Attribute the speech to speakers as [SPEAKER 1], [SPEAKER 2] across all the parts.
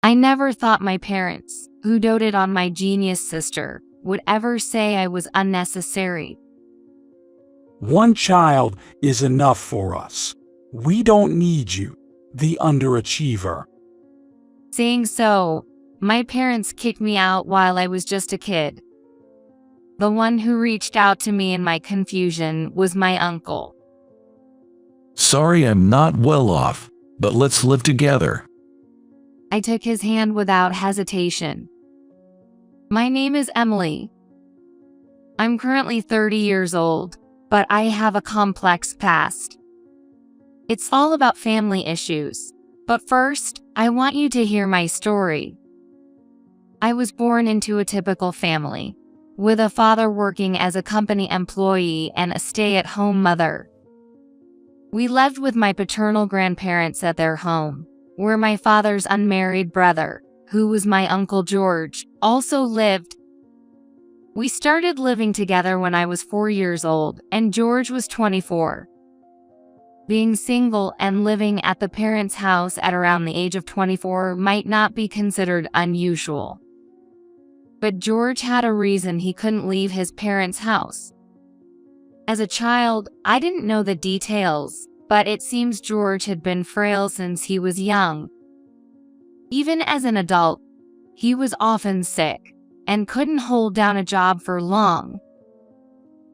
[SPEAKER 1] I never thought my parents, who doted on my genius sister, would ever say I was unnecessary.
[SPEAKER 2] One child is enough for us. We don't need you, the underachiever.
[SPEAKER 1] Saying so, my parents kicked me out while I was just a kid. The one who reached out to me in my confusion was my uncle.
[SPEAKER 3] Sorry I'm not well off, but let's live together.
[SPEAKER 1] I took his hand without hesitation. My name is Emily. I'm currently 30 years old, but I have a complex past. It's all about family issues. But first, I want you to hear my story. I was born into a typical family, with a father working as a company employee and a stay-at-home mother. We lived with my paternal grandparents at their home, where my father's unmarried brother, who was my Uncle George, also lived. We started living together when I was 4 years old, and George was 24. Being single and living at the parents' house at around the age of 24 might not be considered unusual. But George had a reason he couldn't leave his parents' house. As a child, I didn't know the details, but it seems George had been frail since he was young. Even as an adult, he was often sick and couldn't hold down a job for long.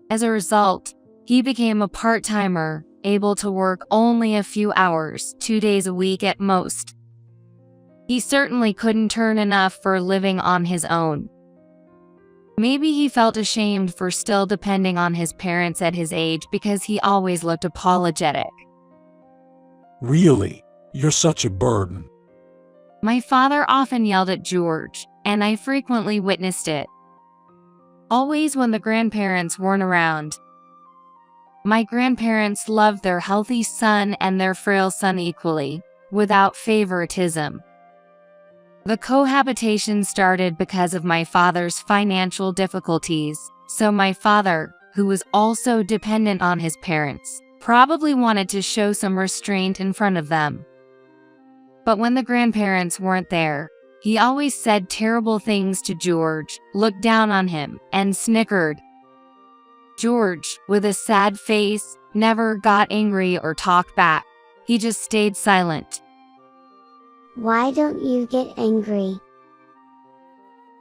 [SPEAKER 1] As a result, he became a part-timer, able to work only a few hours, 2 days a week at most. He certainly couldn't earn enough for living on his own. Maybe he felt ashamed for still depending on his parents at his age because he always looked apologetic.
[SPEAKER 2] Really, you're such a burden.
[SPEAKER 1] My father often yelled at George, and I frequently witnessed it. Always when the grandparents weren't around. My grandparents loved their healthy son and their frail son equally, without favoritism. The cohabitation started because of my father's financial difficulties, so my father, who was also dependent on his parents, probably wanted to show some restraint in front of them. But when the grandparents weren't there, he always said terrible things to George, looked down on him, and snickered. George, with a sad face, never got angry or talked back. He just stayed silent.
[SPEAKER 4] Why don't you get angry?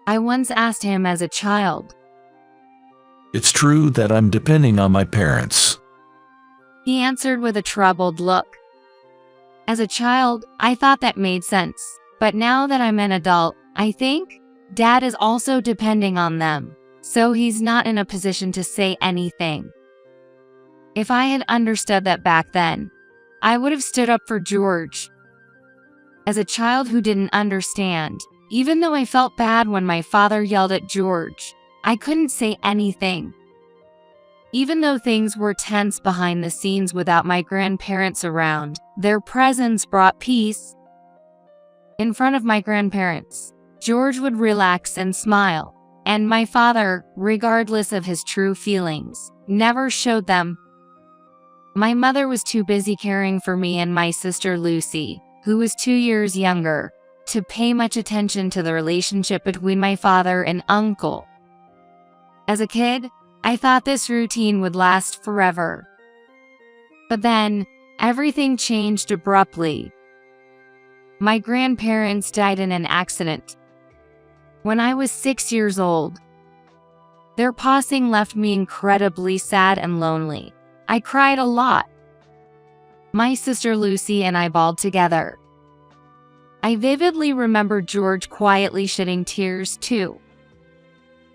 [SPEAKER 1] I once asked him as a child.
[SPEAKER 3] It's true that I'm depending on my parents.
[SPEAKER 1] He answered with a troubled look. As a child, I thought that made sense, but now that I'm an adult, I think Dad is also depending on them. So he's not in a position to say anything. If I had understood that back then, I would have stood up for George. As a child who didn't understand, even though I felt bad when my father yelled at George, I couldn't say anything. Even though things were tense behind the scenes without my grandparents around, their presence brought peace. In front of my grandparents, George would relax and smile. And my father, regardless of his true feelings, never showed them. My mother was too busy caring for me and my sister Lucy, who was 2 years younger, to pay much attention to the relationship between my father and uncle. As a kid, I thought this routine would last forever. But then, everything changed abruptly. My grandparents died in an accident when I was 6 years old. Their passing left me incredibly sad and lonely. I cried a lot. My sister Lucy and I bawled together. I vividly remember George quietly shedding tears too.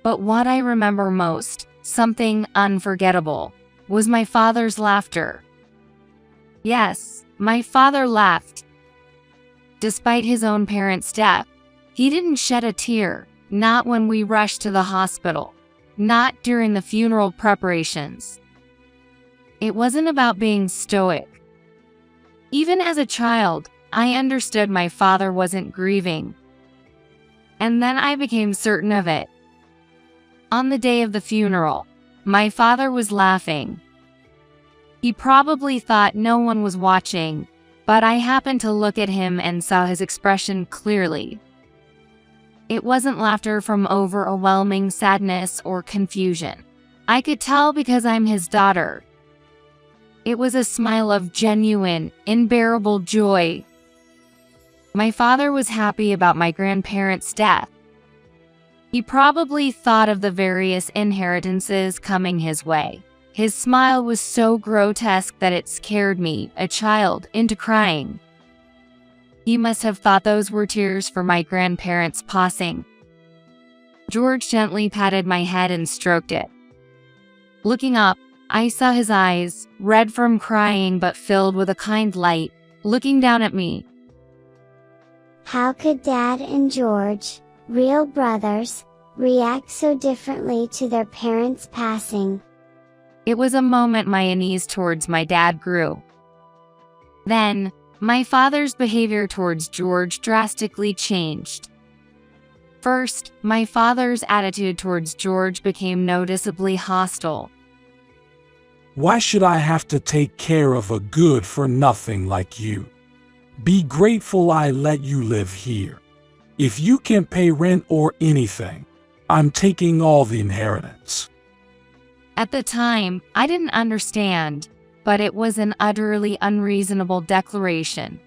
[SPEAKER 1] But what I remember most, something unforgettable, was my father's laughter. Yes, my father laughed. Despite his own parents' death, he didn't shed a tear, not when we rushed to the hospital, not during the funeral preparations. It wasn't about being stoic. Even as a child, I understood my father wasn't grieving. And then I became certain of it. On the day of the funeral, my father was laughing. He probably thought no one was watching, but I happened to look at him and saw his expression clearly. It wasn't laughter from overwhelming sadness or confusion. I could tell because I'm his daughter. It was a smile of genuine, unbearable joy. My father was happy about my grandparents' death. He probably thought of the various inheritances coming his way. His smile was so grotesque that it scared me, a child, into crying. He must have thought those were tears for my grandparents' passing. George gently patted my head and stroked it. Looking up, I saw his eyes, red from crying but filled with a kind light, looking down at me.
[SPEAKER 4] How could Dad and George, real brothers, react so differently to their parents' passing?
[SPEAKER 1] It was a moment my unease towards my dad grew. Then, my father's behavior towards George drastically changed. First, my father's attitude towards George became noticeably hostile.
[SPEAKER 2] Why should I have to take care of a good-for-nothing like you? Be grateful I let you live here. If you can't pay rent or anything, I'm taking all the inheritance.
[SPEAKER 1] At the time, I didn't understand, but it was an utterly unreasonable declaration.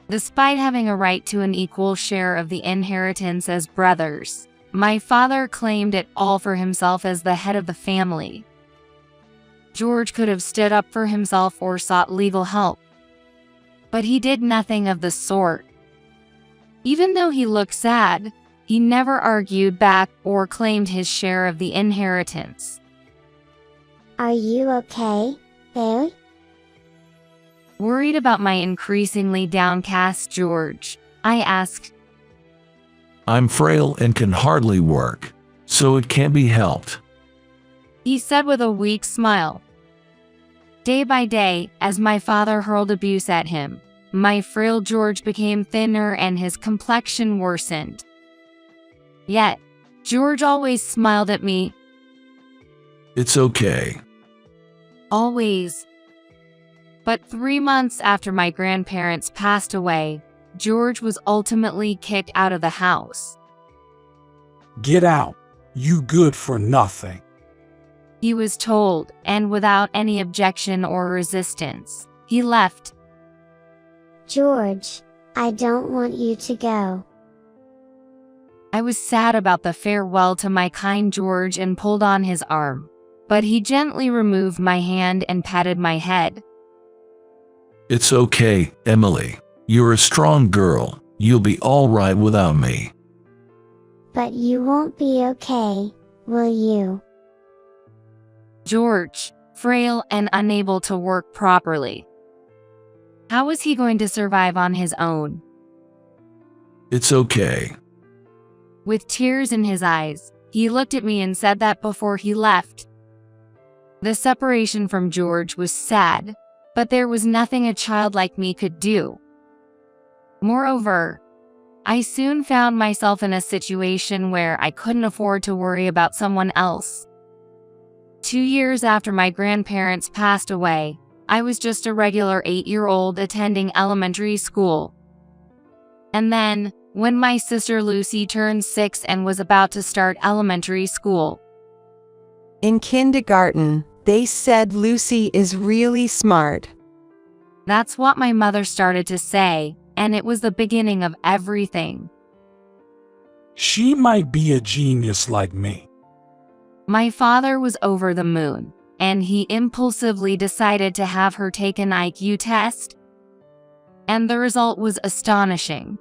[SPEAKER 1] Despite having a right to an equal share of the inheritance as brothers, my father claimed it all for himself as the head of the family. George could have stood up for himself or sought legal help. But he did nothing of the sort. Even though he looked sad, he never argued back or claimed his share of the inheritance.
[SPEAKER 4] Are you okay, babe?
[SPEAKER 1] Worried about my increasingly downcast George, I asked.
[SPEAKER 3] I'm frail and can hardly work, so it can't be helped.
[SPEAKER 1] He said with a weak smile. Day by day, as my father hurled abuse at him, my frail George became thinner and his complexion worsened. Yet, George always smiled at me.
[SPEAKER 3] It's okay.
[SPEAKER 1] Always. But 3 months after my grandparents passed away, George was ultimately kicked out of the house.
[SPEAKER 2] Get out, you good-for-nothing.
[SPEAKER 1] He was told, and without any objection or resistance, he left.
[SPEAKER 4] George, I don't want you to go.
[SPEAKER 1] I was sad about the farewell to my kind George and pulled on his arm, but he gently removed my hand and patted my head.
[SPEAKER 3] It's okay, Emily. You're a strong girl. You'll be all right without me.
[SPEAKER 4] But you won't be okay, will you?
[SPEAKER 1] George, frail and unable to work properly. How was he going to survive on his own?
[SPEAKER 3] It's okay.
[SPEAKER 1] With tears in his eyes, he looked at me and said that before he left. The separation from George was sad, but there was nothing a child like me could do. Moreover, I soon found myself in a situation where I couldn't afford to worry about someone else. 2 years after my grandparents passed away, I was just a regular 8-year-old attending elementary school. And then, when my sister Lucy turned 6 and was about to start elementary school.
[SPEAKER 5] In kindergarten, they said Lucy is really smart.
[SPEAKER 1] That's what my mother started to say, and it was the beginning of everything.
[SPEAKER 2] She might be a genius like me.
[SPEAKER 1] My father was over the moon, and he impulsively decided to have her take an IQ test. And the result was astonishing.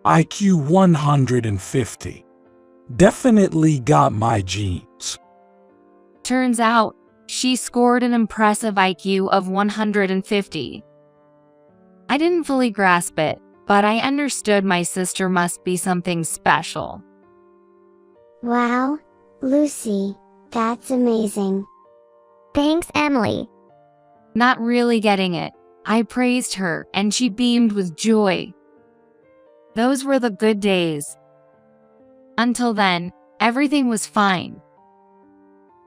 [SPEAKER 2] IQ 150. Definitely got my genes.
[SPEAKER 1] Turns out, she scored an impressive IQ of 150. I didn't fully grasp it, but I understood my sister must be something special.
[SPEAKER 4] Wow, Lucy, that's amazing.
[SPEAKER 6] Thanks, Emily.
[SPEAKER 1] Not really getting it, I praised her and she beamed with joy. Those were the good days. Until then, everything was fine.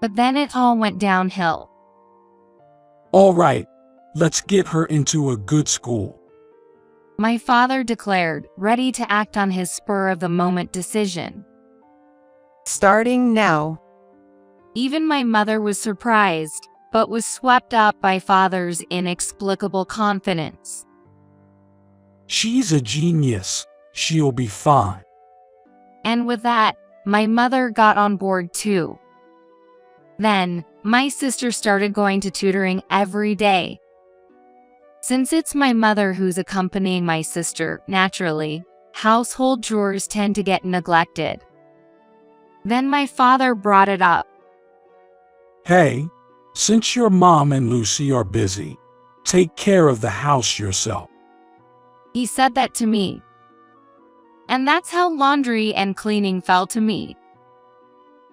[SPEAKER 1] But then it all went downhill.
[SPEAKER 2] All right, Let's get her into a good school.
[SPEAKER 1] My father declared, ready to act on his spur-of-the-moment decision.
[SPEAKER 5] Starting now.
[SPEAKER 1] Even my mother was surprised, but was swept up by father's inexplicable confidence.
[SPEAKER 2] She's a genius. She'll be fine.
[SPEAKER 1] And with that, my mother got on board too. Then, my sister started going to tutoring every day. Since it's my mother who's accompanying my sister, naturally, household chores tend to get neglected. Then my father brought it up.
[SPEAKER 2] Hey, since your mom and Lucy are busy, take care of the house yourself.
[SPEAKER 1] He said that to me. And that's how laundry and cleaning fell to me.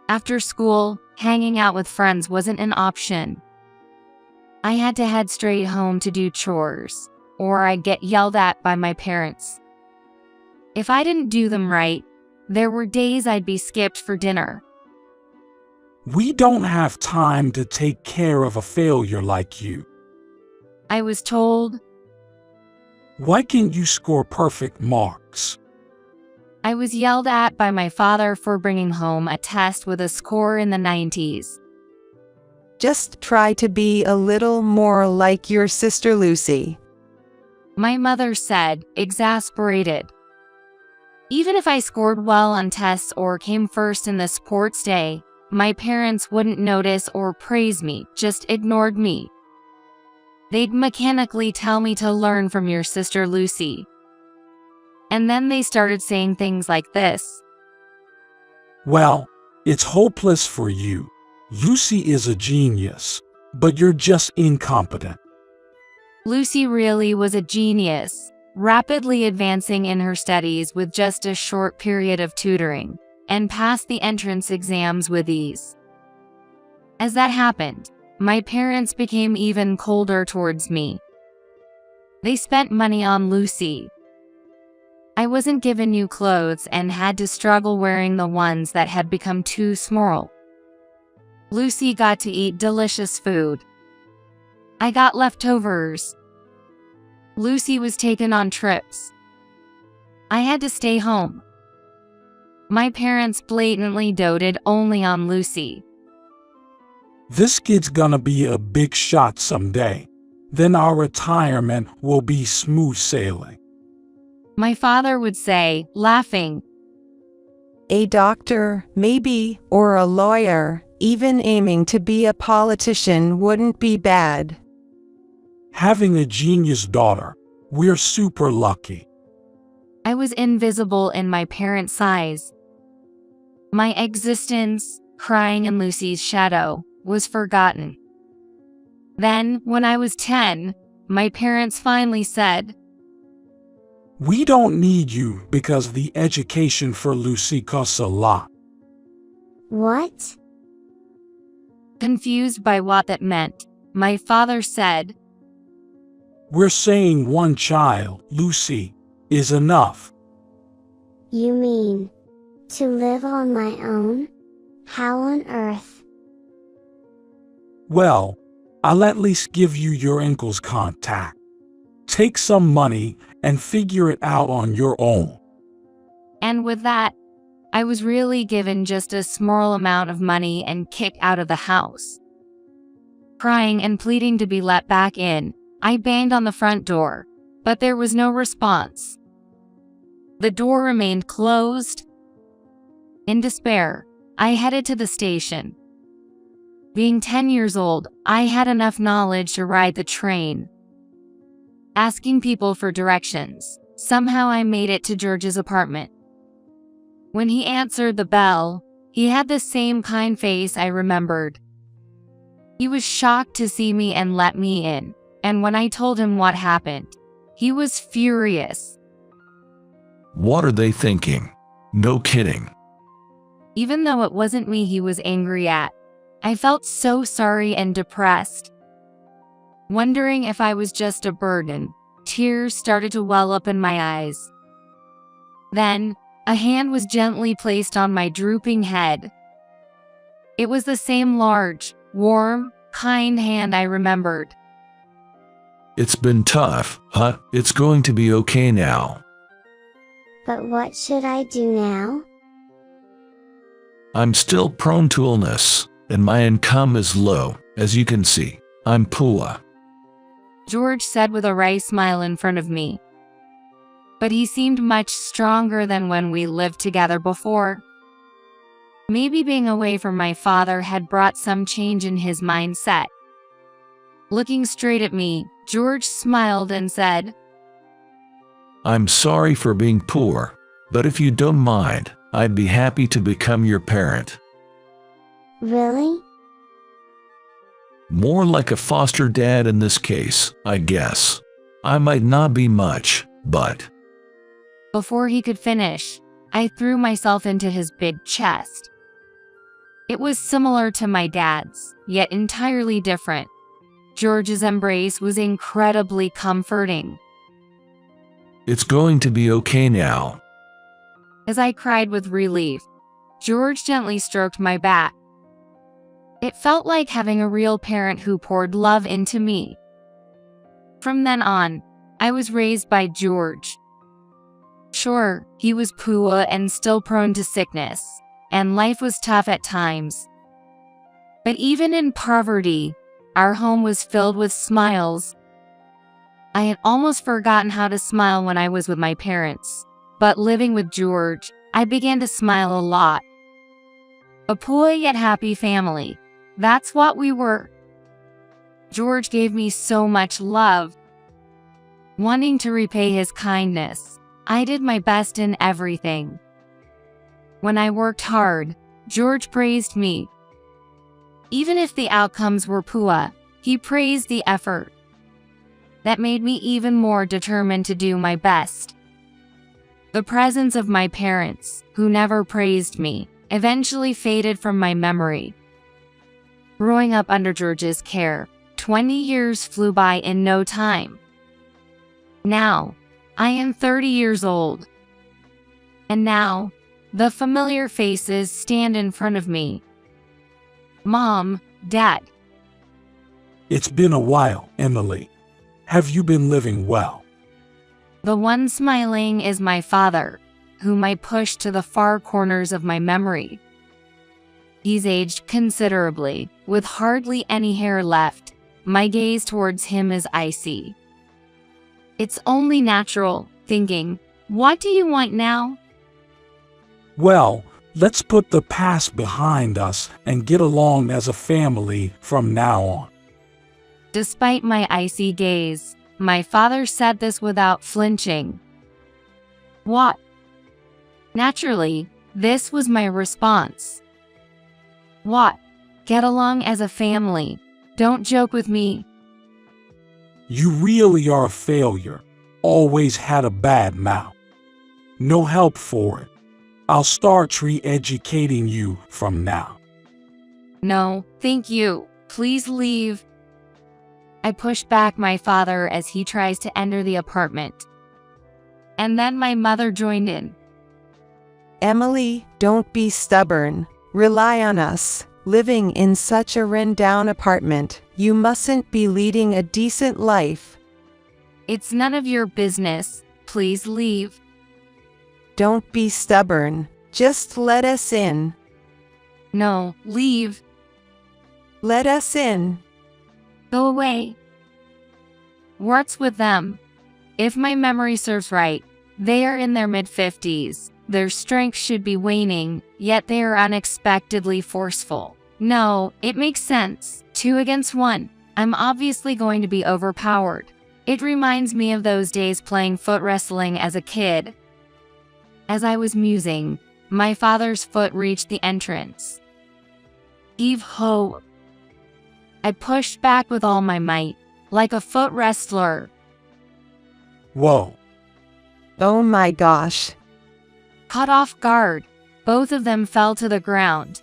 [SPEAKER 1] After school, hanging out with friends wasn't an option. I had to head straight home to do chores, or I'd get yelled at by my parents. If I didn't do them right, there were days I'd be skipped for dinner.
[SPEAKER 2] We don't have time to take care of a failure like you.
[SPEAKER 1] I was told.
[SPEAKER 2] Why can't you score perfect marks?
[SPEAKER 1] I was yelled at by my father for bringing home a test with a score in the 90s.
[SPEAKER 5] Just try to be a little more like your sister Lucy.
[SPEAKER 1] My mother said, exasperated. Even if I scored well on tests or came first in the sports day, my parents wouldn't notice or praise me, just ignored me. They'd mechanically tell me to learn from your sister Lucy. And then they started saying things like this.
[SPEAKER 2] Well, it's hopeless for you. Lucy is a genius, but you're just incompetent.
[SPEAKER 1] Lucy really was a genius, rapidly advancing in her studies with just a short period of tutoring, and passed the entrance exams with ease. As that happened, my parents became even colder towards me. They spent money on Lucy. I wasn't given new clothes and had to struggle wearing the ones that had become too small. Lucy got to eat delicious food. I got leftovers. Lucy was taken on trips. I had to stay home. My parents blatantly doted only on Lucy.
[SPEAKER 2] This kid's gonna be a big shot someday. Then our retirement will be smooth sailing.
[SPEAKER 1] My father would say, laughing.
[SPEAKER 5] A doctor, maybe, or a lawyer, even aiming to be a politician wouldn't be bad.
[SPEAKER 2] Having a genius daughter, we're super lucky.
[SPEAKER 1] I was invisible in my parents' eyes. My existence, crying in Lucy's shadow, was forgotten. Then, when I was 10, my parents finally said,
[SPEAKER 2] We don't need you because the education for Lucy costs a lot.
[SPEAKER 4] What?
[SPEAKER 1] Confused by what that meant, my father said,
[SPEAKER 2] We're saying one child, Lucy, is enough.
[SPEAKER 4] You mean to live on my own? How on earth?
[SPEAKER 2] Well, I'll at least give you your uncle's contact. Take some money and figure it out on your own.
[SPEAKER 1] And with that, I was really given just a small amount of money and kicked out of the house. Crying and pleading to be let back in, I banged on the front door, but there was no response. The door remained closed. In despair, I headed to the station. Being 10 years old, I had enough knowledge to ride the train. Asking people for directions, somehow I made it to George's apartment. When he answered the bell, he had the same kind face I remembered. He was shocked to see me and let me in, and when I told him what happened, he was furious.
[SPEAKER 3] What are they thinking? No kidding.
[SPEAKER 1] Even though it wasn't me he was angry at, I felt so sorry and depressed. Wondering if I was just a burden, tears started to well up in my eyes. Then, a hand was gently placed on my drooping head. It was the same large, warm, kind hand I remembered.
[SPEAKER 3] It's been tough, huh? It's going to be okay now.
[SPEAKER 4] But what should I do now?
[SPEAKER 3] I'm still prone to illness, and my income is low, as you can see. I'm poor.
[SPEAKER 1] George said with a wry smile in front of me. But he seemed much stronger than when we lived together before. Maybe being away from my father had brought some change in his mindset. Looking straight at me, George smiled and said,
[SPEAKER 3] I'm sorry for being poor, but if you don't mind, I'd be happy to become your parent.
[SPEAKER 4] Really?
[SPEAKER 3] More like a foster dad in this case, I guess. I might not be much, but...
[SPEAKER 1] Before he could finish, I threw myself into his big chest. It was similar to my dad's, yet entirely different. George's embrace was incredibly comforting.
[SPEAKER 3] It's going to be okay now.
[SPEAKER 1] As I cried with relief, George gently stroked my back. It felt like having a real parent who poured love into me. From then on, I was raised by George. Sure, he was poor and still prone to sickness, and life was tough at times. But even in poverty, our home was filled with smiles. I had almost forgotten how to smile when I was with my parents, but living with George, I began to smile a lot. A poor yet happy family. That's what we were. George gave me so much love. Wanting to repay his kindness, I did my best in everything. When I worked hard, George praised me. Even if the outcomes were poor, he praised the effort. That made me even more determined to do my best. The presence of my parents, who never praised me, eventually faded from my memory. Growing up under George's care, 20 years flew by in no time. Now, I am 30 years old. And now, the familiar faces stand in front of me. Mom, Dad.
[SPEAKER 2] It's been a while, Emily. Have you been living well?
[SPEAKER 1] The one smiling is my father, whom I pushed to the far corners of my memory. He's aged considerably, with hardly any hair left. My gaze towards him is icy. It's only natural, thinking, what do you want now?
[SPEAKER 2] Well, let's put the past behind us and get along as a family from now on.
[SPEAKER 1] Despite my icy gaze, my father said this without flinching. What? Naturally, this was my response. What? Get along as a family. Don't joke with me.
[SPEAKER 2] You really are a failure. Always had a bad mouth. No help for it. I'll start re-educating you from now.
[SPEAKER 1] No, thank you. Please leave. I push back my father as he tries to enter the apartment. And then my mother joined in.
[SPEAKER 5] Emily, don't be stubborn. Rely on us. Living in such a run-down apartment, you mustn't be leading a decent life.
[SPEAKER 1] It's none of your business. Please leave.
[SPEAKER 5] Don't be stubborn. Just let us in.
[SPEAKER 1] No, leave.
[SPEAKER 5] Let us in.
[SPEAKER 1] Go away. What's with them? If my memory serves right, they are in their mid-50s. Their strength should be waning, yet they are unexpectedly forceful. No, it makes sense. 2 against 1. I'm obviously going to be overpowered. It reminds me of those days playing foot wrestling as a kid. As I was musing, my father's foot reached the entrance. Heave-ho! I pushed back with all my might, like a foot wrestler.
[SPEAKER 2] Whoa.
[SPEAKER 5] Oh my gosh.
[SPEAKER 1] Caught off guard, both of them fell to the ground.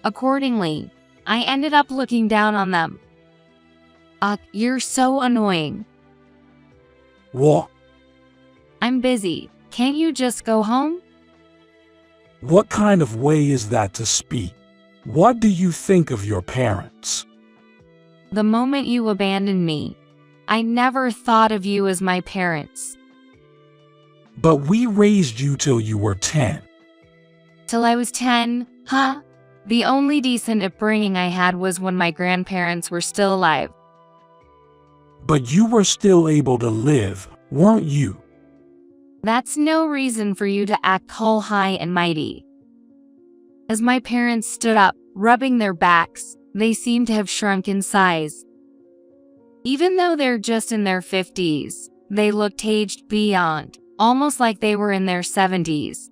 [SPEAKER 1] Accordingly, I ended up looking down on them. You're so annoying.
[SPEAKER 2] What?
[SPEAKER 1] I'm busy. Can't you just go home?
[SPEAKER 2] What kind of way is that to speak? What do you think of your parents?
[SPEAKER 1] The moment you abandoned me, I never thought of you as my parents.
[SPEAKER 2] But we raised you till you were 10.
[SPEAKER 1] Till I was 10, huh? The only decent upbringing I had was when my grandparents were still alive.
[SPEAKER 2] But you were still able to live, weren't you?
[SPEAKER 1] That's no reason for you to act whole high and mighty. As my parents stood up, rubbing their backs, they seemed to have shrunk in size. Even though they're just in their 50s, they looked aged beyond, almost like they were in their 70s.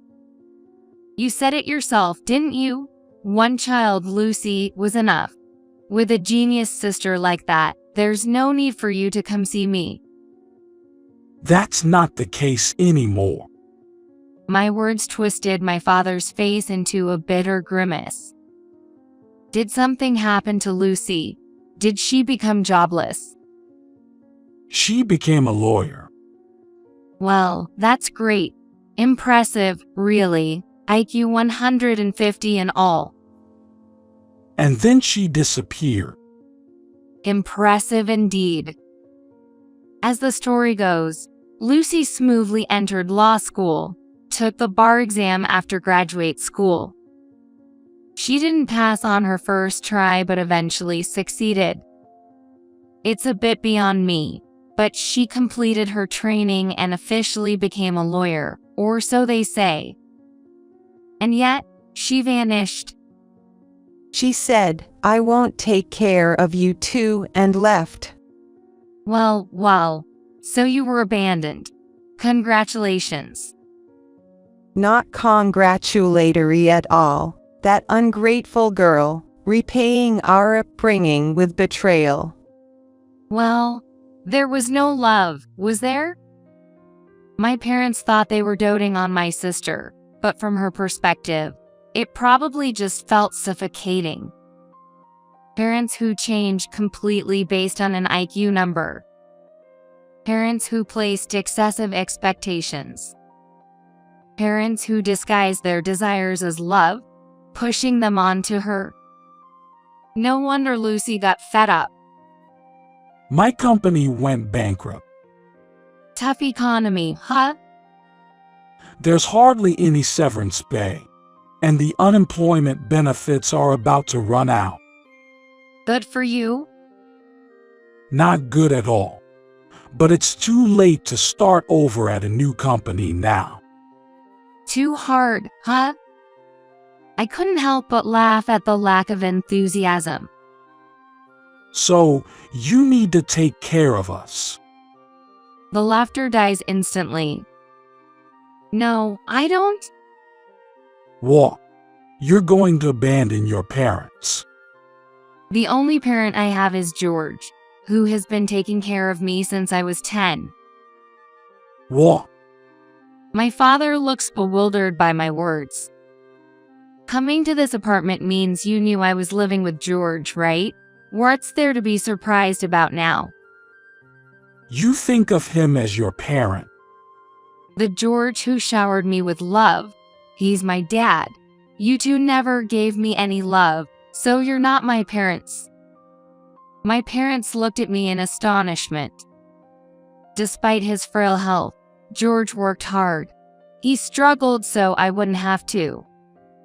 [SPEAKER 1] You said it yourself, didn't you? One child, Lucy, was enough. With a genius sister like that, there's no need for you to come see me.
[SPEAKER 2] That's not the case anymore.
[SPEAKER 1] My words twisted my father's face into a bitter grimace. Did something happen to Lucy? Did she become jobless?
[SPEAKER 2] She became a lawyer.
[SPEAKER 1] Well, that's great. Impressive, really. IQ 150 and all.
[SPEAKER 2] And then she disappeared.
[SPEAKER 1] Impressive indeed. As the story goes, Lucy smoothly entered law school, took the bar exam after graduate school. She didn't pass on her first try but eventually succeeded. It's a bit beyond me, but she completed her training and officially became a lawyer, or so they say. And yet, she vanished.
[SPEAKER 5] She said, "I won't take care of you two," and left.
[SPEAKER 1] Well, so you were abandoned. Congratulations.
[SPEAKER 5] Not congratulatory at all. That ungrateful girl, repaying our upbringing with betrayal.
[SPEAKER 1] Well, there was no love, was there? My parents thought they were doting on my sister, but from her perspective, it probably just felt suffocating. Parents who change completely based on an IQ number. Parents who placed excessive expectations. Parents who disguised their desires as love, pushing them onto her. No wonder Lucy got fed up.
[SPEAKER 2] My company went bankrupt.
[SPEAKER 1] Tough economy, huh?
[SPEAKER 2] There's hardly any severance pay, and the unemployment benefits are about to run out.
[SPEAKER 1] Good for you?
[SPEAKER 2] Not good at all. But it's too late to start over at a new company now.
[SPEAKER 1] Too hard, huh? I couldn't help but laugh at the lack of enthusiasm.
[SPEAKER 2] So, you need to take care of us.
[SPEAKER 1] The laughter dies instantly. No, I don't.
[SPEAKER 2] What? You're going to abandon your parents.
[SPEAKER 1] The only parent I have is George, who has been taking care of me since I was 10.
[SPEAKER 2] What?
[SPEAKER 1] My father looks bewildered by my words. Coming to this apartment means you knew I was living with George, right? What's there to be surprised about now?
[SPEAKER 2] You think of him as your parent.
[SPEAKER 1] The George who showered me with love. He's my dad. You two never gave me any love, so you're not my parents. My parents looked at me in astonishment. Despite his frail health, George worked hard. He struggled so I wouldn't have to.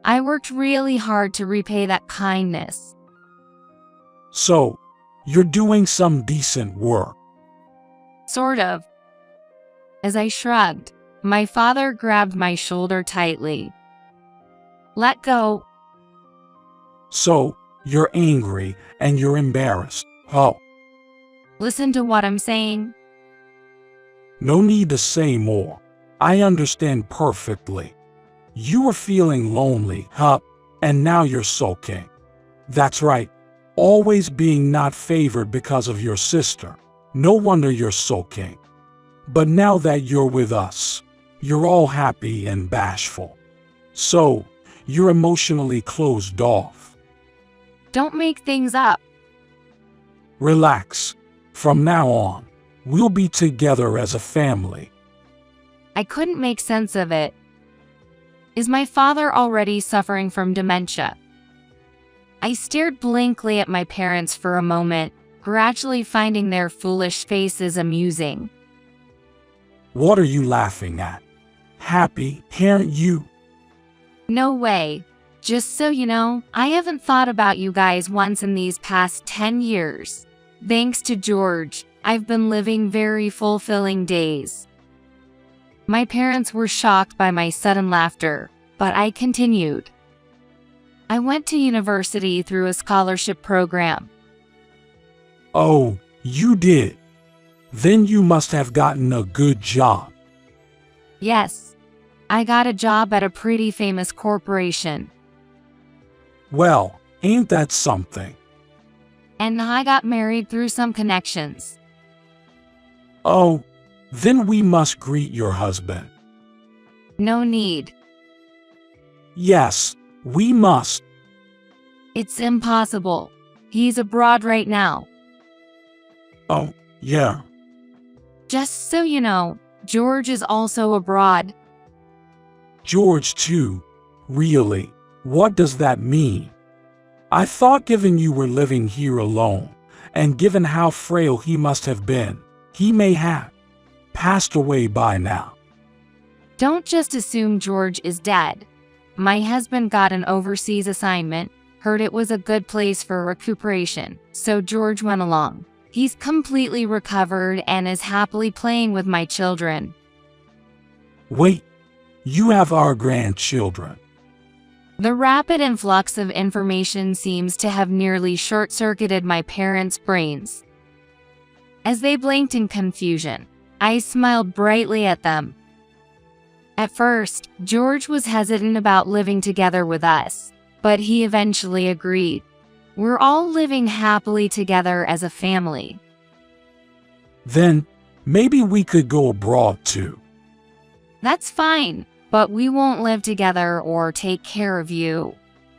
[SPEAKER 1] I worked really hard to repay that kindness.
[SPEAKER 2] So, you're doing some decent work.
[SPEAKER 1] Sort of. As I shrugged, my father grabbed my shoulder tightly. Let go.
[SPEAKER 2] So, you're angry and you're embarrassed. Oh,
[SPEAKER 1] Listen to what I'm saying.
[SPEAKER 2] no need to say more. I understand perfectly. You were feeling lonely, huh? And now you're sulking. That's right. Always being not favored because of your sister. No wonder you're sulking. But now that you're with us, you're all happy and bashful. So, you're emotionally closed off.
[SPEAKER 1] Don't make things up.
[SPEAKER 2] Relax. From now on, we'll be together as a family.
[SPEAKER 1] I couldn't make sense of it. Is my father already suffering from dementia? I stared blankly at my parents for a moment, gradually finding their foolish faces amusing.
[SPEAKER 2] What are you laughing at? Happy, aren't you?
[SPEAKER 1] No way. Just so you know, I haven't thought about you guys once in these past 10 years. Thanks to George, I've been living very fulfilling days. My parents were shocked by my sudden laughter, but I continued. I went to university through a scholarship program.
[SPEAKER 2] Oh, you did. Then you must have gotten a good job.
[SPEAKER 1] Yes, I got a job at a pretty famous corporation.
[SPEAKER 2] Well, ain't that something?
[SPEAKER 1] And I got married through some connections.
[SPEAKER 2] Oh, then we must greet your husband.
[SPEAKER 1] No need.
[SPEAKER 2] Yes, we must.
[SPEAKER 1] It's impossible. He's abroad right now.
[SPEAKER 2] Oh, yeah.
[SPEAKER 1] Just so you know, George is also abroad.
[SPEAKER 2] George too? Really? What does that mean? I thought given you were living here alone, and given how frail he must have been, he may have passed away by now.
[SPEAKER 1] Don't just assume George is dead. My husband got an overseas assignment, heard it was a good place for recuperation, so George went along. He's completely recovered and is happily playing with my children.
[SPEAKER 2] Wait, you have our grandchildren.
[SPEAKER 1] The rapid influx of information seems to have nearly short-circuited my parents' brains. As they blinked in confusion, I smiled brightly at them. At first, George was hesitant about living together with us, but he eventually agreed. We're all living happily together as a family.
[SPEAKER 2] Then, maybe we could go abroad too.
[SPEAKER 1] That's fine, but we won't live together or take care of you.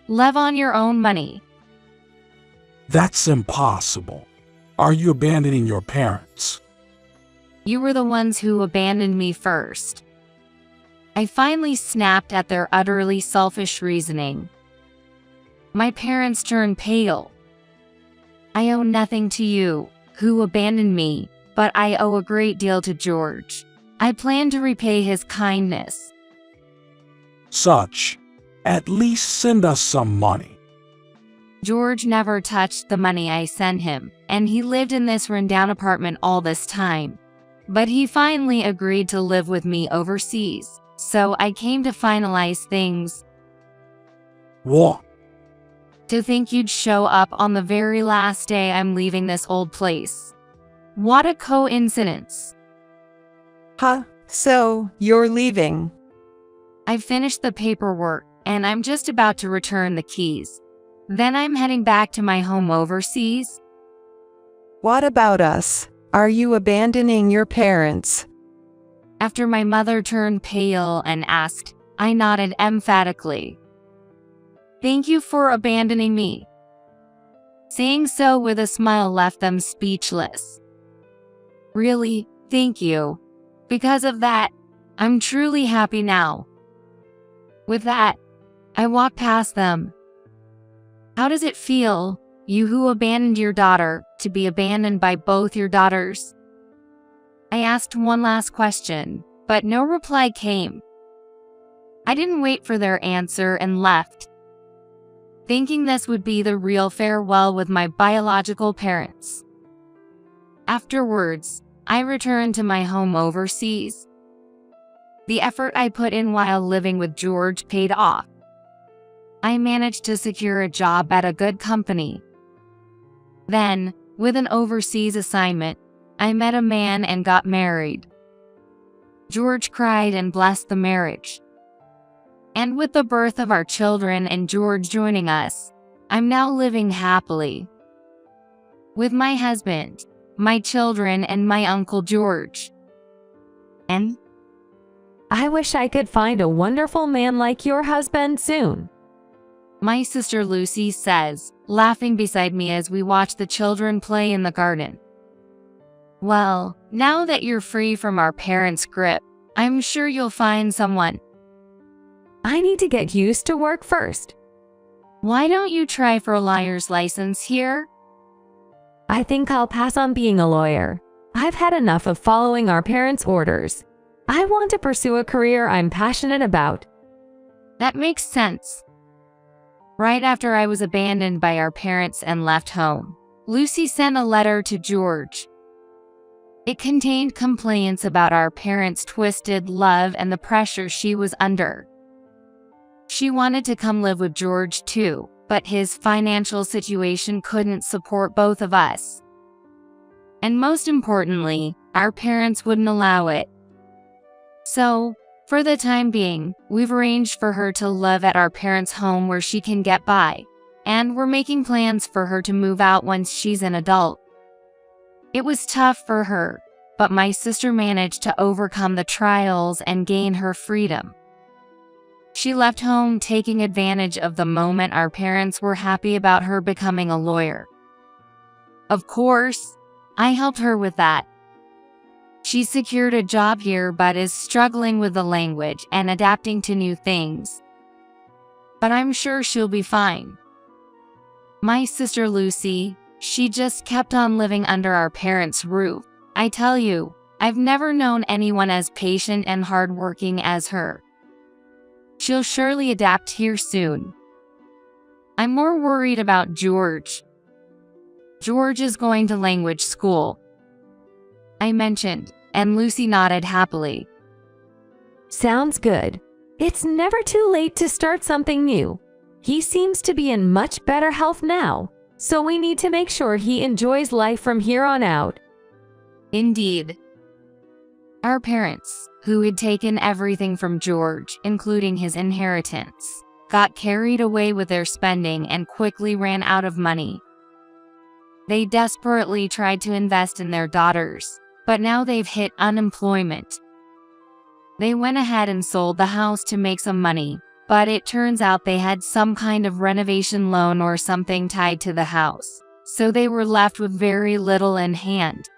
[SPEAKER 1] Live on your own money.
[SPEAKER 2] That's impossible. Are you abandoning your parents?
[SPEAKER 1] You were the ones who abandoned me first. I finally snapped at their utterly selfish reasoning. My parents turned pale. I owe nothing to you, who abandoned me, but I owe a great deal to George. I plan to repay his kindness.
[SPEAKER 2] Such. At least send us some money.
[SPEAKER 1] George never touched the money I sent him, and he lived in this rundown apartment all this time. But he finally agreed to live with me overseas, so I came to finalize things.
[SPEAKER 2] What?
[SPEAKER 1] To think you'd show up on the very last day I'm leaving this old place. What a coincidence.
[SPEAKER 5] Huh? So, you're leaving?
[SPEAKER 1] I've finished the paperwork, and I'm just about to return the keys. Then I'm heading back to my home overseas.
[SPEAKER 5] What about us? Are you abandoning your parents?
[SPEAKER 1] After my mother turned pale and asked, I nodded emphatically. Thank you for abandoning me. Saying so with a smile left them speechless. Really, thank you. Because of that, I'm truly happy now. With that, I walked past them. How does it feel, you who abandoned your daughter, to be abandoned by both your daughters? I asked one last question, but no reply came. I didn't wait for their answer and left, thinking this would be the real farewell with my biological parents. Afterwards, I returned to my home overseas. The effort I put in while living with George paid off. I managed to secure a job at a good company. Then, with an overseas assignment, I met a man and got married. George cried and blessed the marriage. And with the birth of our children and George joining us, I'm now living happily with my husband, my children, and my Uncle George.
[SPEAKER 6] And I wish I could find a wonderful man like your husband soon.
[SPEAKER 1] My sister Lucy says, laughing beside me as we watch the children play in the garden. Well, now that you're free from our parents' grip, I'm sure you'll find someone.
[SPEAKER 6] I need to get used to work first.
[SPEAKER 1] Why don't you try for a liar's license here?
[SPEAKER 6] I think I'll pass on being a lawyer. I've had enough of following our parents' orders. I want to pursue a career I'm passionate about.
[SPEAKER 1] That makes sense. Right after I was abandoned by our parents and left home, Lucy sent a letter to George. It contained complaints about our parents' twisted love and the pressure she was under. She wanted to come live with George too, but his financial situation couldn't support both of us. And most importantly, our parents wouldn't allow it. So, for the time being, we've arranged for her to live at our parents' home where she can get by, and we're making plans for her to move out once she's an adult. It was tough for her, but my sister managed to overcome the trials and gain her freedom. She left home taking advantage of the moment our parents were happy about her becoming a lawyer. Of course, I helped her with that. She secured a job here but is struggling with the language and adapting to new things. But I'm sure she'll be fine. My sister Lucy, she just kept on living under our parents' roof. I tell you, I've never known anyone as patient and hardworking as her. She'll surely adapt here soon. I'm more worried about George. George is going to language school, I mentioned, and Lucy nodded happily.
[SPEAKER 6] Sounds good. It's never too late to start something new. He seems to be in much better health now, so we need to make sure he enjoys life from here on out.
[SPEAKER 1] Indeed. Our parents, who had taken everything from George, including his inheritance, got carried away with their spending and quickly ran out of money. They desperately tried to invest in their daughters, but now they've hit unemployment. They went ahead and sold the house to make some money, but it turns out they had some kind of renovation loan or something tied to the house, so they were left with very little in hand.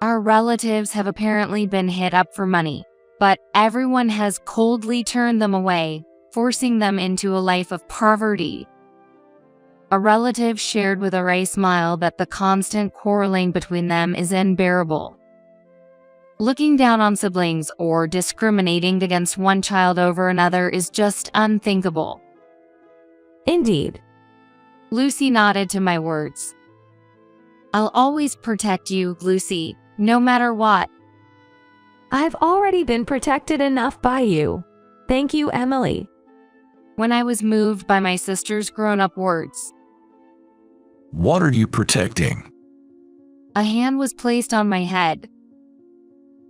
[SPEAKER 1] Our relatives have apparently been hit up for money, but everyone has coldly turned them away, forcing them into a life of poverty. A relative shared with a wry smile that the constant quarreling between them is unbearable. Looking down on siblings or discriminating against one child over another is just unthinkable.
[SPEAKER 6] Indeed.
[SPEAKER 1] Lucy nodded to my words. I'll always protect you, Lucy, no matter what.
[SPEAKER 6] I've already been protected enough by you. Thank you, Emily.
[SPEAKER 1] When I was moved by my sister's grown-up words.
[SPEAKER 3] What are you protecting?
[SPEAKER 1] A hand was placed on my head.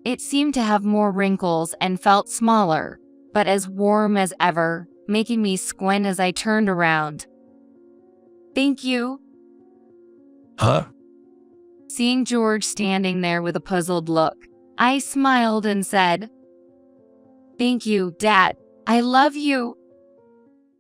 [SPEAKER 1] It seemed to have more wrinkles and felt smaller, but as warm as ever, making me squint as I turned around. Thank you.
[SPEAKER 3] Huh?
[SPEAKER 1] Seeing George standing there with a puzzled look, I smiled and said, Thank you, Dad. I love you.